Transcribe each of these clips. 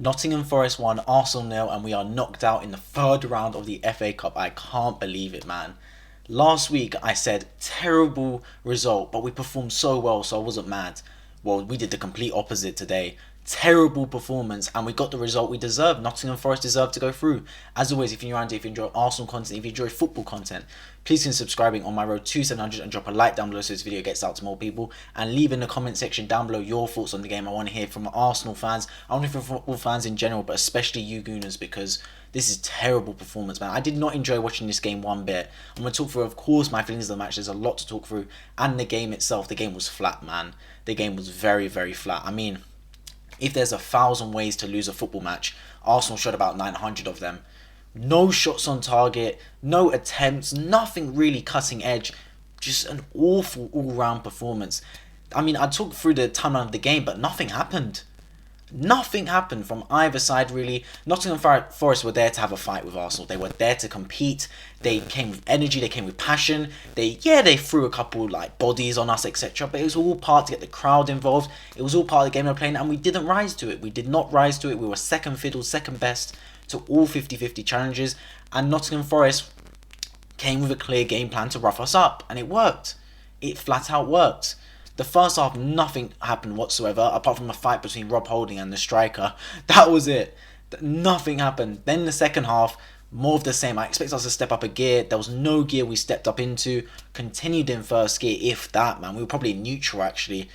Nottingham Forest 1, Arsenal nil, and we are knocked out in the third round of the FA Cup. I can't believe it, man. Last week I said terrible result, but we performed so well, so I wasn't mad. Well, we did the complete opposite today. Terrible performance, and we got the result we deserved. Nottingham Forest deserved to go through. As always, if you're around here, if you enjoy Arsenal content, if you enjoy football content, please consider subscribing on my road to 700 and drop a like down below so this video gets out to more people. And leave in the comment section down below your thoughts on the game. I want to hear from Arsenal fans. I want to hear from football fans in general, but especially you Gooners, because this is terrible performance, man. I did not enjoy watching this game one bit. I'm going to talk through, of course, my feelings of the match. There's a lot to talk through. And the game itself. The game was flat, man. The game was very, very flat. I mean, if there's 1,000 ways to lose a football match, Arsenal shot about 900 of them. No shots on target, no attempts, nothing really cutting edge. Just an awful all-round performance. I mean, I talked through the timeline of the game, but nothing happened. Nothing happened from either side, really. Nottingham Forest were there to have a fight with Arsenal. They were there to compete. They came with energy. They came with passion. They threw a couple like bodies on us, etc. But it was all part to get the crowd involved. It was all part of the game they were playing, and we didn't rise to it. We did not rise to it. We were second fiddle, second best to all 50-50 challenges. And Nottingham Forest came with a clear game plan to rough us up, and it worked. It flat out worked. The first half, nothing happened whatsoever, apart from a fight between Rob Holding and the striker. That was it. Nothing happened. Then the second half, more of the same. I expect us to step up a gear. There was no gear we stepped up into. Continued in first gear, if that, man. We were probably neutral, actually.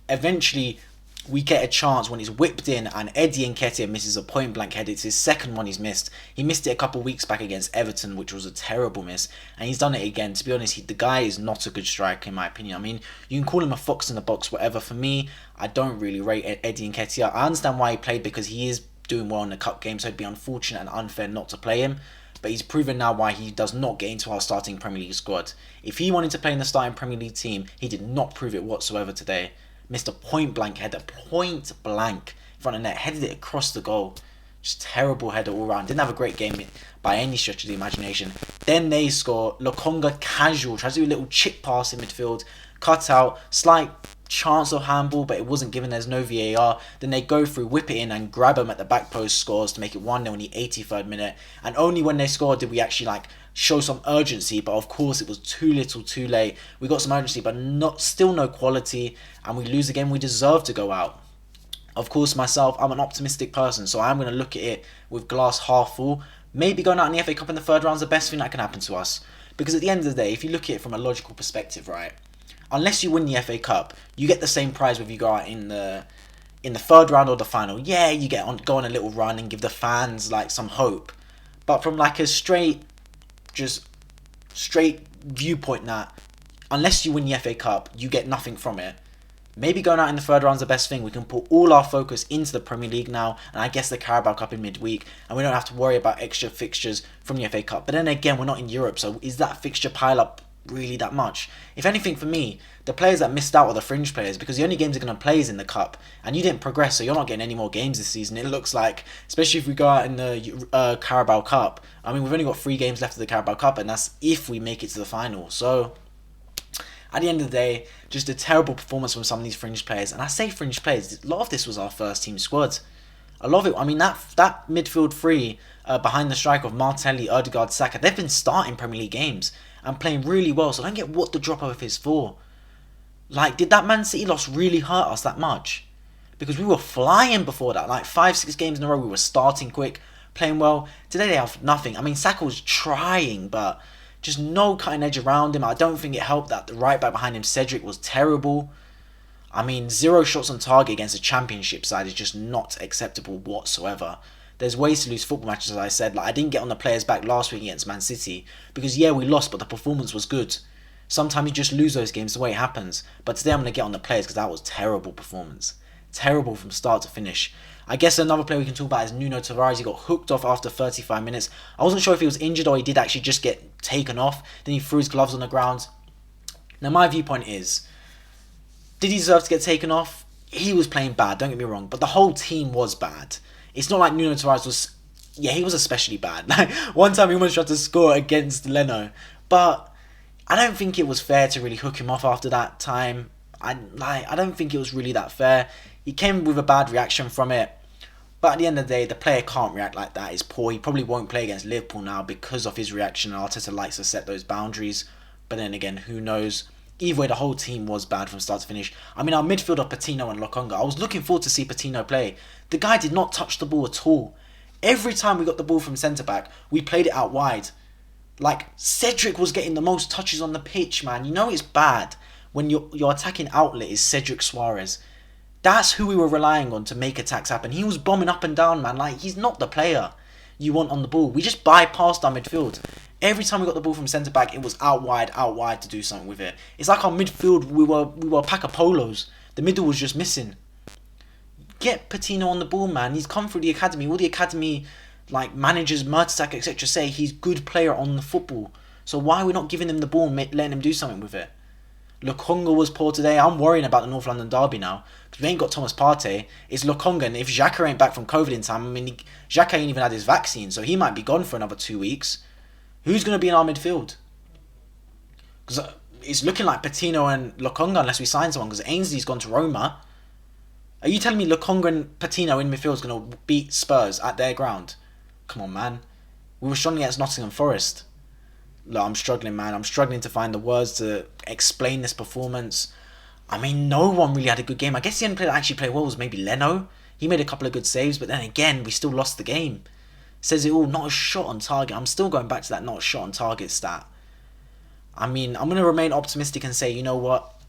Eventually, we get a chance when it's whipped in and Eddie Nketiah misses a point blank header. It's his second one he's missed. He missed it a couple of weeks back against Everton, which was a terrible miss, and he's done it again. To be honest, the guy is not a good striker in my opinion. I mean, you can call him a fox in the box, whatever. For me, I don't really rate Eddie Nketiah. I understand why he played, because he is doing well in the cup game, so it'd be unfortunate and unfair not to play him. But he's proven now why he does not get into our starting Premier League squad. If he wanted to play in the starting Premier League team, he did not prove it whatsoever today. Missed a point blank header, point blank in front of net, headed it across the goal. Just terrible header all round. Didn't have a great game by any stretch of the imagination. Then they score. Lokonga casual, tries to do a little chip pass in midfield, cut out, slight chance of handball, but it wasn't given. There's no VAR. Then they go through, whip it in, and grab him at the back post, scores to make it 1-0 in the 83rd minute. And only when they scored did we actually show some urgency, but of course it was too little, too late. We got some urgency, but still no quality, and we lose again. We deserve to go out. Of course, myself, I'm an optimistic person, so I'm going to look at it with glass half full. Maybe going out in the FA Cup in the third round is the best thing that can happen to us, because at the end of the day, if you look at it from a logical perspective, right, unless you win the FA Cup, you get the same prize whether you go out in the third round or the final. Yeah, you go on a little run and give the fans some hope, but from a straight viewpoint, that unless you win the FA Cup, you get nothing from it. Maybe going out in the third round is the best thing. We can put all our focus into the Premier League now, and I guess the Carabao Cup in midweek, and we don't have to worry about extra fixtures from the FA Cup. But then again, we're not in Europe, so is that fixture pile up really that much? If anything, for me, the players that missed out are the fringe players, because the only games they're going to play is in the Cup, and you didn't progress, so you're not getting any more games this season. It looks like, especially if we go out in the Carabao Cup. I mean, we've only got 3 games left of the Carabao Cup, and that's if we make it to the final. So at the end of the day, just a terrible performance from some of these fringe players. And I say fringe players, a lot of this was our first team squad. I love it. I mean, that midfield three behind the strike of Martinelli, Odegaard, Saka, they've been starting Premier League games and playing really well. So I don't get what the drop off is for. Did that Man City loss really hurt us that much? Because we were flying before that. 5-6 games in a row, we were starting quick, playing well. Today they have nothing. I mean, Saka was trying, but just no cutting edge around him. I don't think it helped that the right back behind him, Cedric, was terrible. I mean, 0 shots on target against a championship side is just not acceptable whatsoever. There's ways to lose football matches, as I said. I didn't get on the players' back last week against Man City, because yeah, we lost, but the performance was good. Sometimes you just lose those games the way it happens. But today I'm going to get on the players, because that was terrible performance. Terrible from start to finish. I guess another player we can talk about is Nuno Tavares. He got hooked off after 35 minutes. I wasn't sure if he was injured or he did actually just get taken off. Then he threw his gloves on the ground. Now my viewpoint is, did he deserve to get taken off? He was playing bad, don't get me wrong, but the whole team was bad. It's not like Nuno Tavares was... Yeah, he was especially bad. One time he almost tried to score against Leno, but I don't think it was fair to really hook him off after that time. I don't think it was really that fair. He came with a bad reaction from it. But at the end of the day, the player can't react like that. It's poor. He probably won't play against Liverpool now because of his reaction. And Arteta likes to set those boundaries. But then again, who knows? Either way, the whole team was bad from start to finish. I mean, our midfielder, Patino and Lokonga, I was looking forward to see Patino play. The guy did not touch the ball at all. Every time we got the ball from centre-back, we played it out wide. Like, Cedric was getting the most touches on the pitch, man. You know it's bad when your attacking outlet is Cedric Suarez. That's who we were relying on to make attacks happen. He was bombing up and down, man. Like, he's not the player you want on the ball. We just bypassed our midfield. Every time we got the ball from centre back, it was out wide to do something with it. It's like our midfield, we were a pack of polos. The middle was just missing. Get Patino on the ball, man. He's come through the academy. All the academy like managers, Mertesacker, etc. say he's a good player on the football. So why are we not giving him the ball and letting him do something with it? Lokonga was poor today. I'm worrying about the North London derby now because we ain't got Thomas Partey. It's Lokonga, and if Xhaka ain't back from COVID in time, I mean, Xhaka ain't even had his vaccine, so he might be gone for another 2 weeks. Who's going to be in our midfield? Because it's looking like Patino and Lokonga unless we sign someone, because Ainsley's gone to Roma. Are you telling me Lokonga and Patino in midfield is going to beat Spurs at their ground? Come on, man. We were struggling against Nottingham Forest. Look, I'm struggling, man. I'm struggling to find the words to explain this performance. I mean, no one really had a good game. I guess the only player that actually played well was maybe Leno. He made a couple of good saves, but then again, we still lost the game. Says it all, not a shot on target. I'm still going back to that not a shot on target stat. I mean, I'm going to remain optimistic and say, you know what?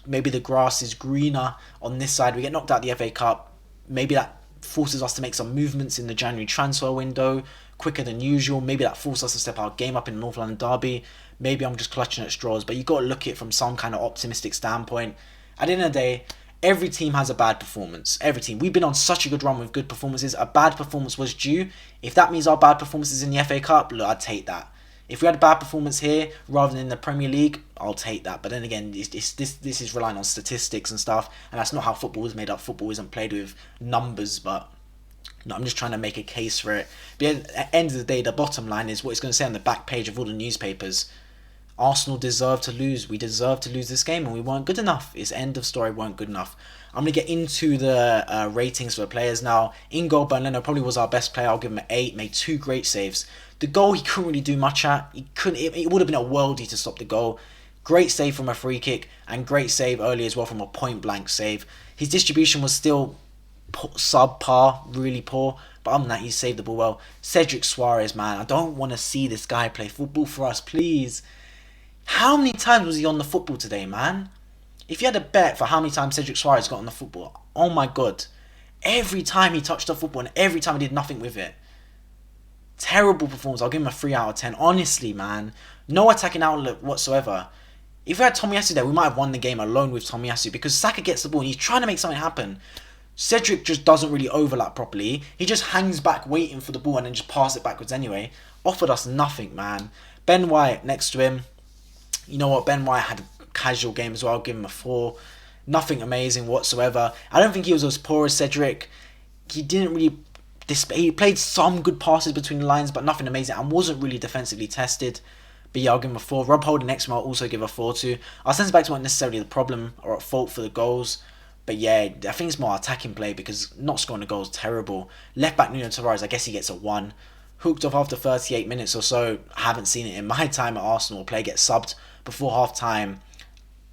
Maybe the grass is greener on this side. We get knocked out the FA Cup. Maybe that forces us to make some movements in the January transfer window quicker than usual. Maybe that forces us to step our game up in the North London derby. Maybe I'm just clutching at straws, but you got to look at it from some kind of optimistic standpoint. At the end of the day, every team has a bad performance. Every team. We've been on such a good run with good performances. A bad performance was due. If that means our bad performances in the FA Cup, look, I'd take that. If we had a bad performance here rather than in the Premier League, I'll take that. But then again, this is relying on statistics and stuff, and that's not how football is made up. Football isn't played with numbers, but no, I'm just trying to make a case for it. But at the end of the day, the bottom line is what it's going to say on the back page of all the newspapers. Arsenal deserve to lose. We deserve to lose this game, and we weren't good enough. It's end of story, weren't good enough. I'm going to get into the ratings for the players now. In goal, Leno probably was our best player. I'll give him an 8. Made 2 great saves. The goal he couldn't really do much at. It would have been a worldie to stop the goal. Great save from a free kick, and great save early as well from a point blank save. His distribution was still subpar, really poor, but other than that, he saved the ball well. Cedric Suarez, man, I don't want to see this guy play football for us, please. How many times was he on the football today, man? If you had a bet for how many times Cedric Suarez got on the football, oh my god. Every time he touched the football and every time he did nothing with it. Terrible performance. I'll give him a 3 out of 10. Honestly, man. No attacking outlet whatsoever. If we had Tomiyasu there, we might have won the game alone with Tomiyasu because Saka gets the ball and he's trying to make something happen. Cedric just doesn't really overlap properly. He just hangs back waiting for the ball and then just pass it backwards anyway. Offered us nothing, man. Ben White next to him. You know what? Ben White had a casual game as well. I'll give him a 4. Nothing amazing whatsoever. I don't think he was as poor as Cedric. He didn't really... He played some good passes between the lines, but nothing amazing, and wasn't really defensively tested. But yeah, I'll give him a 4. Rob Holding next to him, I'll also give a 4 to. Our centre backs weren't necessarily the problem or at fault for the goals. But yeah, I think it's more attacking play because not scoring a goal is terrible. Left back Nuno Tavares, I guess he gets a 1. Hooked off after 38 minutes or so. I haven't seen it in my time at Arsenal. Player gets subbed before half time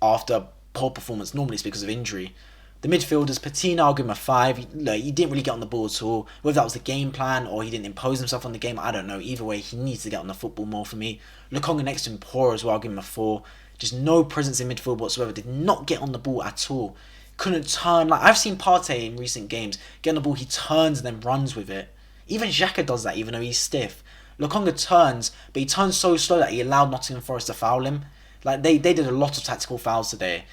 after poor performance. Normally it's because of injury. The midfielders, Patino, I'll give him a 5. He didn't really get on the ball at all. Whether that was the game plan or he didn't impose himself on the game, I don't know. Either way, he needs to get on the football more for me. Lokonga next to him, poor as well. I'll give him a 4. Just no presence in midfield whatsoever. Did not get on the ball at all. Couldn't turn. Like I've seen Partey in recent games get on the ball, he turns and then runs with it. Even Xhaka does that, even though he's stiff. Lokonga turns, but he turns so slow that he allowed Nottingham Forest to foul him. Like they did a lot of tactical fouls today.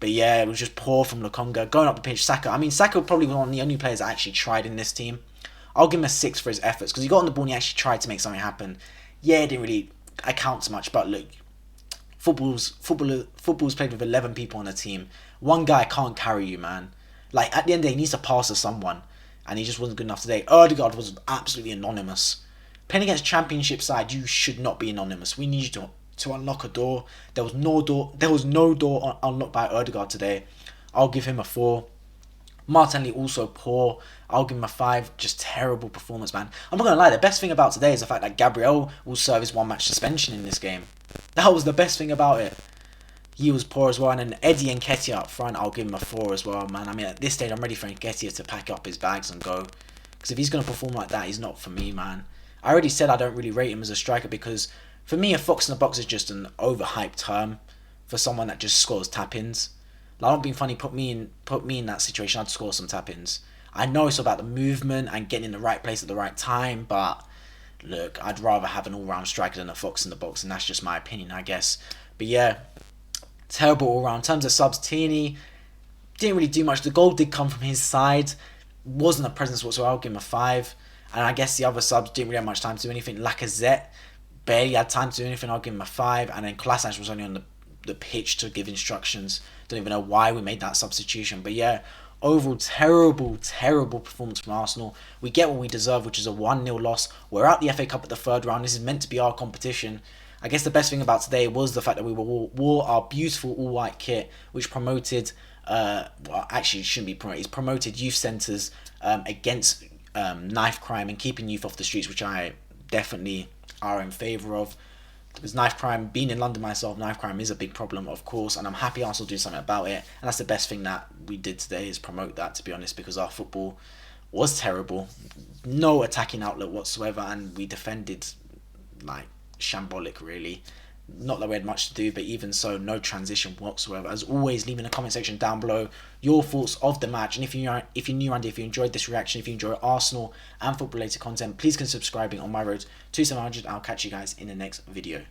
But yeah, it was just poor from Lokonga. Going up the pitch, Saka. I mean, Saka probably was one of the only players that actually tried in this team. I'll give him a 6 for his efforts because he got on the ball and he actually tried to make something happen. Yeah, it didn't really account so much, but look, football's played with 11 people on a team. One guy can't carry you, man. Like at the end of the day, he needs to pass to someone, and he just wasn't good enough today. Odegaard was absolutely anonymous. Playing against Championship side, you should not be anonymous. We need you to unlock a door. There was no door unlocked by Odegaard today. I'll give him a 4. Martinelli also poor. I'll give him a 5. Just terrible performance, man. I'm not gonna lie. The best thing about today is the fact that Gabriel will serve his 1-match suspension in this game. That was the best thing about it. He was poor as well. And then Eddie and Nketiah up front, I'll give him a 4 as well, man. I mean, at this stage, I'm ready for Nketiah to pack up his bags and go. Because if he's going to perform like that, he's not for me, man. I already said I don't really rate him as a striker because, for me, a fox in the box is just an overhyped term for someone that just scores tap-ins. Like, I'm not being funny, put me in that situation, I'd score some tap-ins. I know it's about the movement and getting in the right place at the right time, but look, I'd rather have an all-round striker than a fox in the box, and that's just my opinion, I guess. But yeah, terrible all-round. In terms of subs, Tierney didn't really do much. The goal did come from his side. Wasn't a presence whatsoever. I'll give him a 5. And I guess the other subs didn't really have much time to do anything. Lacazette barely had time to do anything. I'll give him a 5. And then Kolasinac was only on the pitch to give instructions. Don't even know why we made that substitution. But yeah, overall terrible performance from Arsenal. We get what we deserve, which is a 1-0 loss. We're out the FA Cup at the 3rd round. This is meant to be our competition. I guess the best thing about today was the fact that we wore our beautiful all-white kit, which promoted, well, actually it shouldn't be promoted, it's promoted youth centres against knife crime and keeping youth off the streets, which I definitely are in favour of. Because knife crime, being in London myself, knife crime is a big problem, of course, and I'm happy Arsenal do something about it. And that's the best thing that we did today, is promote that, to be honest, because our football was terrible. No attacking outlet whatsoever, and we defended like shambolic, really. Not that we had much to do, but even so, no transition whatsoever. As always, leave in the comment section down below your thoughts of the match. And if you're new around here, if you enjoyed this reaction, if you enjoy Arsenal and football related content, please consider subscribing on my road to 700. I'll catch you guys in the next video.